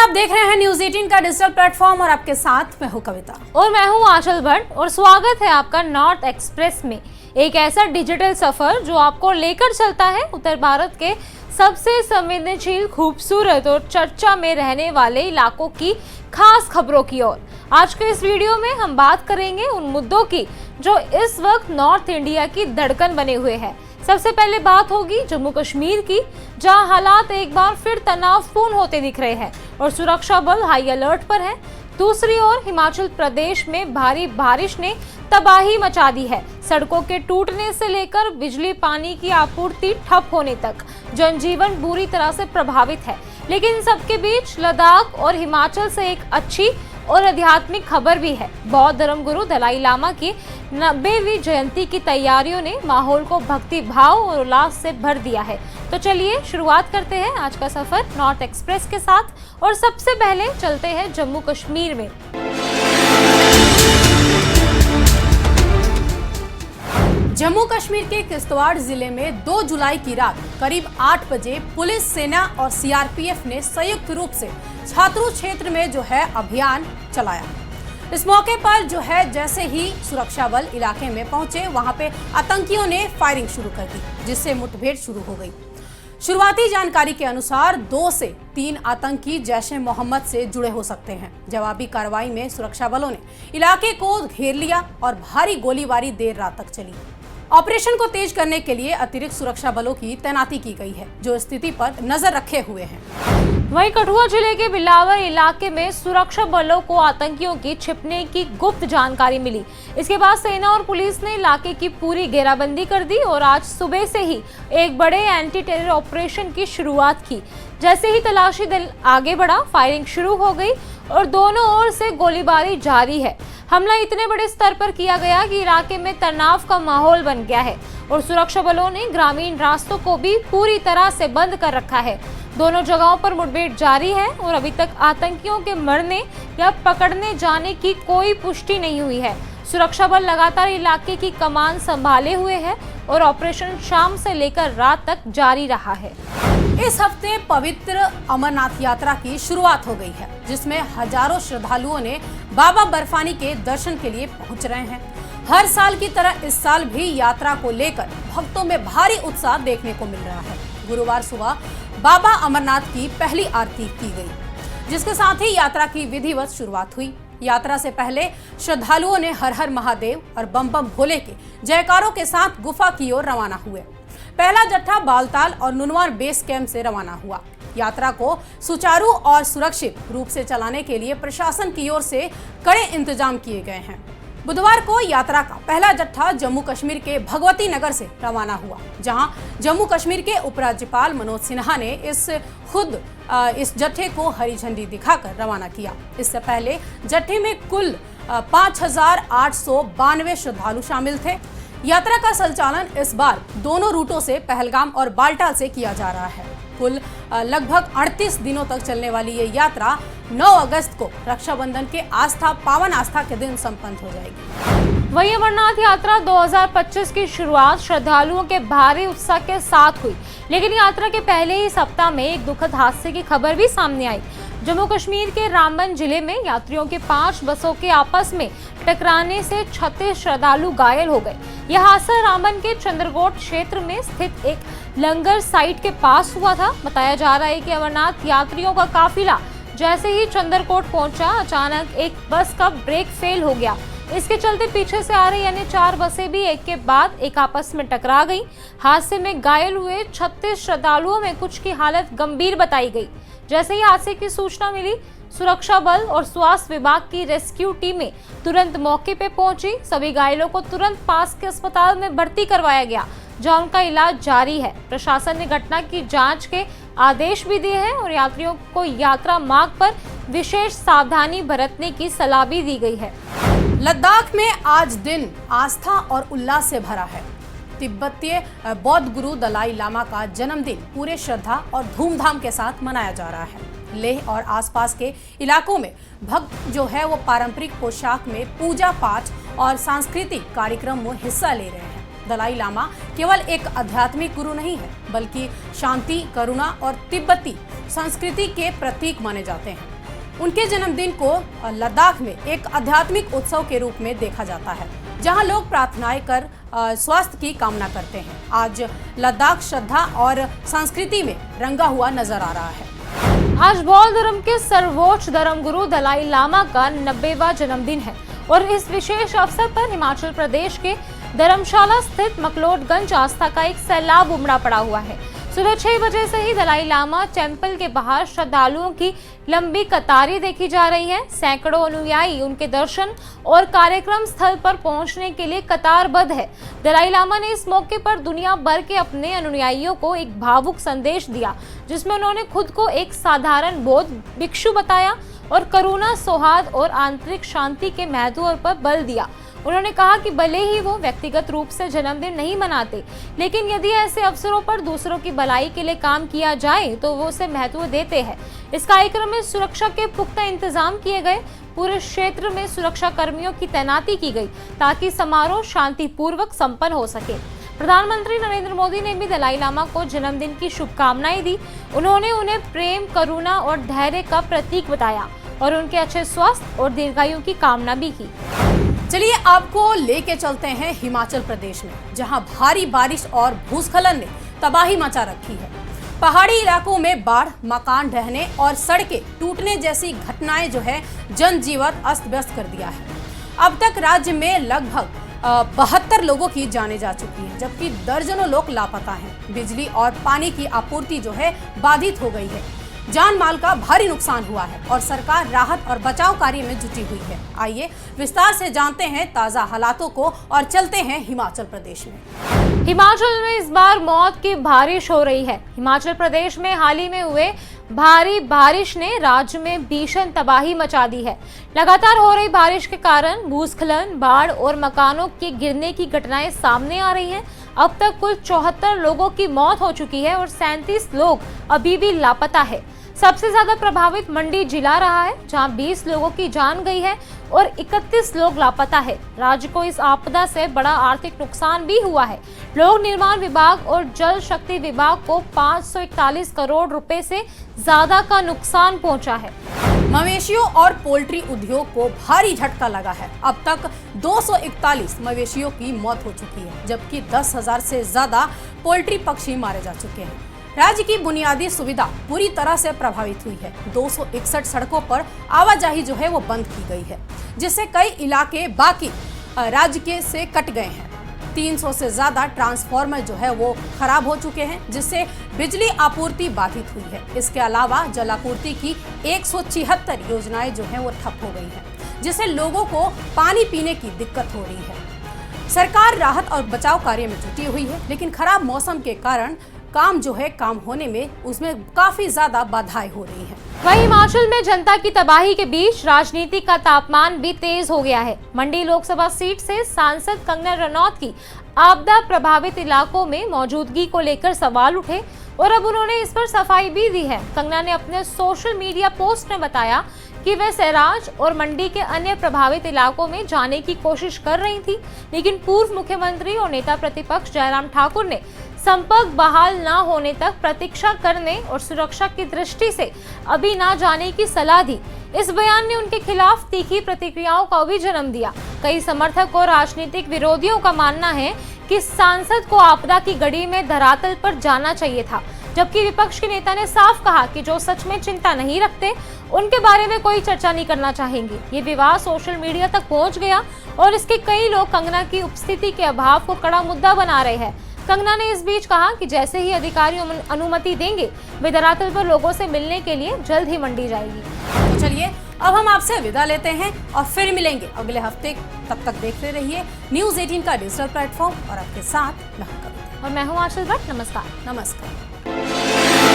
आप देख रहे हैं न्यूज 18 का डिजिटल प्लेटफॉर्म और आपके साथ मैं हूं कविता और मैं हूं आंचल भट्ट और स्वागत है आपका नॉर्थ एक्सप्रेस में। एक ऐसा डिजिटल सफर जो आपको लेकर चलता है उत्तर भारत के सबसे संवेदनशील, खूबसूरत और चर्चा में रहने वाले इलाकों की खास खबरों की ओर। आज के इस वीडियो में हम बात करेंगे उन मुद्दों की जो इस वक्त नॉर्थ इंडिया की धड़कन बने हुए हैं। सबसे पहले बात होगी जम्मू कश्मीर की, जहां हालात एक बार फिर तनावपूर्ण होते दिख रहे हैं और सुरक्षा बल हाई अलर्ट पर है। दूसरी ओर हिमाचल प्रदेश में भारी बारिश ने तबाही मचा दी है। सड़कों के टूटने से लेकर बिजली पानी की आपूर्ति ठप होने तक जनजीवन बुरी तरह से प्रभावित है। लेकिन इन सबके बीच लद्दाख और हिमाचल से एक अच्छी और आध्यात्मिक खबर भी है। बौद्ध धर्मगुरु दलाई लामा की 90वीं जयंती की तैयारियों ने माहौल को भक्ति भाव और उल्लास से भर दिया है। तो चलिए शुरुआत करते हैं आज का सफर नॉर्थ एक्सप्रेस के साथ और सबसे पहले चलते हैं जम्मू कश्मीर में। जम्मू कश्मीर के किश्तवाड़ जिले में 2 जुलाई की रात करीब 8 बजे पुलिस, सेना और सीआरपीएफ ने संयुक्त रूप से छात्रू क्षेत्र में अभियान चलाया। इस मौके पर जैसे ही सुरक्षा बल इलाके में पहुंचे, वहां पे आतंकियों ने फायरिंग शुरू कर दी, जिससे मुठभेड़ शुरू हो गई। शुरुआती जानकारी के अनुसार 2 से 3 आतंकी जैश ए मोहम्मद से जुड़े हो सकते हैं। जवाबी कार्रवाई में सुरक्षा बलों ने इलाके को घेर लिया और भारी गोलीबारी देर रात तक चली। ऑपरेशन को तेज करने के लिए अतिरिक्त सुरक्षा बलों की तैनाती की गई है, जो स्थिति पर नजर रखे हुए हैं। वहीं कठुआ जिले के बिलावर इलाके में सुरक्षा बलों को आतंकियों की छिपने की गुप्त जानकारी मिली। इसके बाद सेना और पुलिस ने इलाके की पूरी घेराबंदी कर दी और आज सुबह से ही एक बड़े एंटी टेरर ऑपरेशन की शुरुआत की। जैसे ही तलाशी दल आगे बढ़ा, फायरिंग शुरू हो गई और दोनों ओर से गोलीबारी जारी है। हमला इतने बड़े स्तर पर किया गया कि इलाके में तनाव का माहौल बन गया है और सुरक्षा बलों ने ग्रामीण रास्तों को भी पूरी तरह से बंद कर रखा है। दोनों जगहों पर मुठभेड़ जारी है और अभी तक आतंकियों के मरने या पकड़ने जाने की कोई पुष्टि नहीं हुई है। सुरक्षा बल लगातार इलाके की कमान संभाले हुए है और ऑपरेशन शाम से लेकर रात तक जारी रहा है। इस हफ्ते पवित्र अमरनाथ यात्रा की शुरुआत हो गई है, जिसमें हजारों श्रद्धालुओं ने बाबा बर्फानी के दर्शन के लिए पहुंच रहे हैं। हर साल की तरह इस साल भी यात्रा को लेकर भक्तों में भारी उत्साह देखने को मिल रहा है। गुरुवार सुबह बाबा अमरनाथ की पहली आरती की गई, जिसके साथ ही यात्रा की विधिवत शुरुआत हुई। यात्रा से पहले श्रद्धालुओं ने हर हर महादेव और बम बम भोले के जयकारों के साथ गुफा की ओर रवाना हुए। पहला जत्था बालताल और नुनवार बेस कैंप से रवाना हुआ। यात्रा को सुचारू और सुरक्षित रूप से चलाने के लिए प्रशासन की ओर से कड़े इंतजाम किए गए हैं। बुधवार को यात्रा का पहला जत्था जम्मू कश्मीर के भगवती नगर से रवाना हुआ, जहां जम्मू कश्मीर के उपराज्यपाल मनोज सिन्हा ने इस जत्थे को हरी झंडी दिखाकर रवाना किया। इससे पहले जत्थे में कुल 5892 श्रद्धालु शामिल थे। यात्रा का संचालन इस बार दोनों रूटों से पहलगाम और बालटाल से किया जा रहा है। कुल लगभग 38 दिनों तक चलने वाली ये यात्रा 9 अगस्त को रक्षाबंधन के पावन आस्था के दिन संपन्न हो जाएगी। वहीं अमरनाथ यात्रा 2025 की शुरुआत श्रद्धालुओं के भारी उत्साह के साथ हुई, लेकिन यात्रा के पहले ही सप्ताह में एक दुखद हादसे की खबर भी सामने आई। जम्मू कश्मीर के रामबन जिले में यात्रियों के 5 बसों के आपस में टकराने से 36 श्रद्धालु घायल हो गए। यह हादसा रामबन के चंद्रकोट क्षेत्र में स्थित एक लंगर साइट के पास हुआ था। बताया जा रहा है कि अमरनाथ यात्रियों का काफिला जैसे ही चंद्रकोट पहुंचा, अचानक एक बस का ब्रेक फेल हो गया। इसके चलते पीछे से आ रही अन्य 4 बसें भी एक के बाद एक आपस में टकरा गईं। हादसे में घायल हुए 36 श्रद्धालुओं में कुछ की हालत गंभीर बताई गई। जैसे ही हादसे की सूचना मिली, सुरक्षा बल और स्वास्थ्य विभाग की रेस्क्यू टीमें तुरंत मौके पे पहुंची। सभी घायलों को तुरंत पास के अस्पताल में भर्ती करवाया गया, जहां उनका इलाज जारी है। प्रशासन ने घटना की जांच के आदेश भी दिए हैं और यात्रियों को यात्रा मार्ग पर विशेष सावधानी बरतने की सलाह भी दी गई है। लद्दाख में आज दिन आस्था और उल्लास से भरा है। तिब्बतीय बौद्ध गुरु दलाई लामा का जन्मदिन पूरे श्रद्धा और धूमधाम के साथ मनाया जा रहा है। लेह और आसपास के इलाकों में भक्त वो पारंपरिक पोशाक में पूजा पाठ और सांस्कृतिक कार्यक्रम में हिस्सा ले रहे हैं। दलाई लामा केवल एक आध्यात्मिक गुरु नहीं है, बल्कि शांति, करुणा और तिब्बती संस्कृति के प्रतीक माने जाते हैं। उनके जन्मदिन को लद्दाख में एक आध्यात्मिक उत्सव के रूप में देखा जाता है, जहां लोग प्रार्थनाएं कर स्वास्थ्य की कामना करते हैं। आज लद्दाख श्रद्धा और संस्कृति में रंगा हुआ नजर आ रहा है। आज बौद्ध धर्म के सर्वोच्च धर्मगुरु दलाई लामा का 90वां जन्मदिन है और इस विशेष अवसर पर हिमाचल प्रदेश के धर्मशाला स्थित मकलोडगंज आस्था का एक सैलाब उमड़ा पड़ा हुआ है। सुबह 6 बजे से ही दलाई लामा टेम्पल के बाहर श्रद्धालुओं की लंबी कतारें देखी जा रही हैं। सैकड़ों अनुयायी उनके दर्शन और कार्यक्रम स्थल पर पहुंचने के लिए कतारबद्ध है। दलाई लामा ने इस मौके पर दुनिया भर के अपने अनुयायियों को एक भावुक संदेश दिया, जिसमें उन्होंने खुद को एक साधारण बौद्ध भिक्षु बताया और करुणा, सौहार्द और आंतरिक शांति के महत्व पर बल दिया। उन्होंने कहा कि भले ही वो व्यक्तिगत रूप से जन्मदिन नहीं मनाते, लेकिन यदि ऐसे अवसरों पर दूसरों की भलाई के लिए काम किया जाए तो वो उसे महत्व देते हैं। इस कार्यक्रम में सुरक्षा के पुख्ता इंतजाम किए गए। पूरे क्षेत्र में सुरक्षा कर्मियों की तैनाती की गई ताकि समारोह शांतिपूर्वक संपन्न हो सके। प्रधानमंत्री नरेंद्र मोदी ने भी दलाई लामा को जन्मदिन की शुभकामनाएं दी। उन्होंने उन्हें प्रेम, करुणा और धैर्य का प्रतीक बताया और उनके अच्छे स्वास्थ्य और दीर्घायु की कामना भी की। चलिए आपको लेके चलते हैं हिमाचल प्रदेश में, जहां भारी बारिश और भूस्खलन ने तबाही मचा रखी है। पहाड़ी इलाकों में बाढ़, मकान ढहने और सड़कें टूटने जैसी घटनाएं जो है जनजीवन अस्त व्यस्त कर दिया है। अब तक राज्य में लगभग 72 लोगों की जानें जा चुकी हैं, जबकि दर्जनों लोग लापता हैं। बिजली और पानी की आपूर्ति जो है बाधित हो गई है। जान माल का भारी नुकसान हुआ है और सरकार राहत और बचाव कार्य में जुटी हुई है। आइए विस्तार से जानते हैं ताजा हालातों को और चलते हैं हिमाचल प्रदेश में। हिमाचल में इस बार मौत की बारिश हो रही है। हिमाचल प्रदेश में हाल ही में हुए भारी बारिश ने राज्य में भीषण तबाही मचा दी है। लगातार हो रही बारिश के कारण भूस्खलन, बाढ़ और मकानों के गिरने की घटनाएं सामने आ रही हैं। अब तक कुल 74 लोगों की मौत हो चुकी है और 37 लोग अभी भी लापता है। सबसे ज्यादा प्रभावित मंडी जिला रहा है, जहां 20 लोगों की जान गई है और 31 लोग लापता है। राज्य को इस आपदा से बड़ा आर्थिक नुकसान भी हुआ है। लोक निर्माण विभाग और जल शक्ति विभाग को 541 करोड़ रुपए से ज्यादा का नुकसान पहुंचा है। मवेशियों और पोल्ट्री उद्योग को भारी झटका लगा है। अब तक 241 मवेशियों की मौत हो चुकी है, जबकि 10,000 से ज्यादा पोल्ट्री पक्षी मारे जा चुके हैं। राज्य की बुनियादी सुविधा पूरी तरह से प्रभावित हुई है। 261 सड़कों पर आवाजाही जो है वो बंद की गई है, जिससे कई इलाके बाकी राज्य के से कट गए हैं। 300 से ज्यादा ट्रांसफार्मर जो है वो खराब हो चुके हैं, जिससे बिजली आपूर्ति बाधित हुई है। इसके अलावा जलापूर्ति की 176 योजनाएं जो है वो ठप हो गई हैं, जिससे लोगों को पानी पीने की दिक्कत हो रही है। सरकार राहत और बचाव कार्य में जुटी हुई है, लेकिन खराब मौसम के कारण काम होने में उसमें काफी ज्यादा बाधाएं हो रही हैं। वहीं हिमाचल में जनता की तबाही के बीच राजनीति का तापमान भी तेज हो गया है। मंडी लोकसभा सीट से सांसद कंगना रनौत की आपदा प्रभावित इलाकों में मौजूदगी को लेकर सवाल उठे और अब उन्होंने इस पर सफाई भी दी है। कंगना ने अपने सोशल मीडिया पोस्ट में बताया कि वे सैराज और मंडी के अन्य प्रभावित इलाकों में जाने की कोशिश कर रही थी, लेकिन पूर्व मुख्यमंत्री और नेता प्रतिपक्ष जयराम ठाकुर ने संपर्क बहाल न होने तक प्रतीक्षा करने और सुरक्षा की दृष्टि से अभी न जाने की सलाह दी। इस बयान ने उनके खिलाफ तीखी प्रतिक्रियाओं का भी जन्म दिया। कई समर्थक और राजनीतिक विरोधियों का मानना है कि सांसद को आपदा की घड़ी में धरातल पर जाना चाहिए था, जबकि विपक्ष के नेता ने साफ कहा कि जो सच में चिंता नहीं रखते उनके बारे में कोई चर्चा नहीं करना चाहेंगे। ये विवाद सोशल मीडिया तक पहुंच गया और इसके कई लोग कंगना की उपस्थिति के अभाव को कड़ा मुद्दा बना रहे हैं। कंगना ने इस बीच कहा कि जैसे ही अधिकारी अनुमति देंगे वे धरातल पर लोगों से मिलने के लिए जल्द ही मंडी जाएगी। तो चलिए अब हम आपसे विदा लेते हैं और फिर मिलेंगे अगले हफ्ते। तब तक देखते रहिए न्यूज़ 18 का डिजिटल प्लेटफॉर्म और आपके साथ मैं हूं कविता और मैं हूं आशीष भट्ट। नमस्कार। नमस्कार।